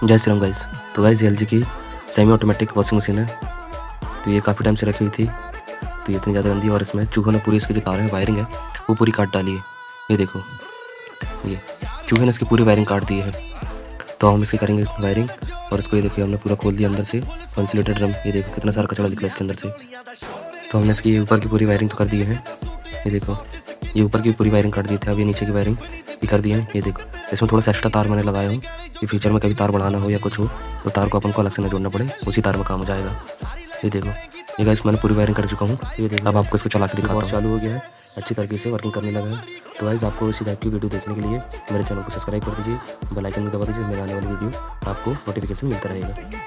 जय श्री राम गाइस। तो guys LG की सेमी ऑटोमेटिक वॉशिंग मशीन है। तो ये काफ़ी टाइम से रखी हुई थी। तो ये इतनी ज़्यादा गंदी है और इसमें चूहों ने पूरी इसकी जो तार है वायरिंग है वो पूरी काट डाली है। ये देखो, ये चूहे ने इसकी पूरी वायरिंग काट दी है। तो हम इसकी करेंगे वायरिंग और इसको ये देखिए हमने पूरा खोल दिया अंदर से। इंसुलेटेड ड्रम, ये देखो कितना सारा कचरा निकला इसके अंदर से। तो हमने इसकी ऊपर की पूरी वायरिंग तो कर दी है। ये देखो, ये ऊपर की पूरी वायरिंग कर दी थी। अब ये नीचे की वायरिंग भी कर दी है। ये देखो, इसमें थोड़ा सा एक्स्ट्रा तार मैंने लगाया हूँ कि फ्यूचर में कभी तार बढ़ाना हो या कुछ हो तो तार को अपन को अलग से ना जोड़ना पड़े, उसी तार में काम हो जाएगा। ये देखो, ये गाइस मैंने पूरी वायरिंग कर चुका हूँ। ये देखो, अब आपको इसको चला के दिखाता हूँ। चालू हो गया है, अच्छी तरीके से वर्किंग करने लगा है। तो गाइस आपको इसी टाइप की वीडियो देखने के लिए मेरे चैनल को सब्सक्राइब कर दीजिए, बेल आइकन भी दबा दीजिए। मेरे आने वाली वीडियो आपको नोटिफिकेशन मिलता रहेगा।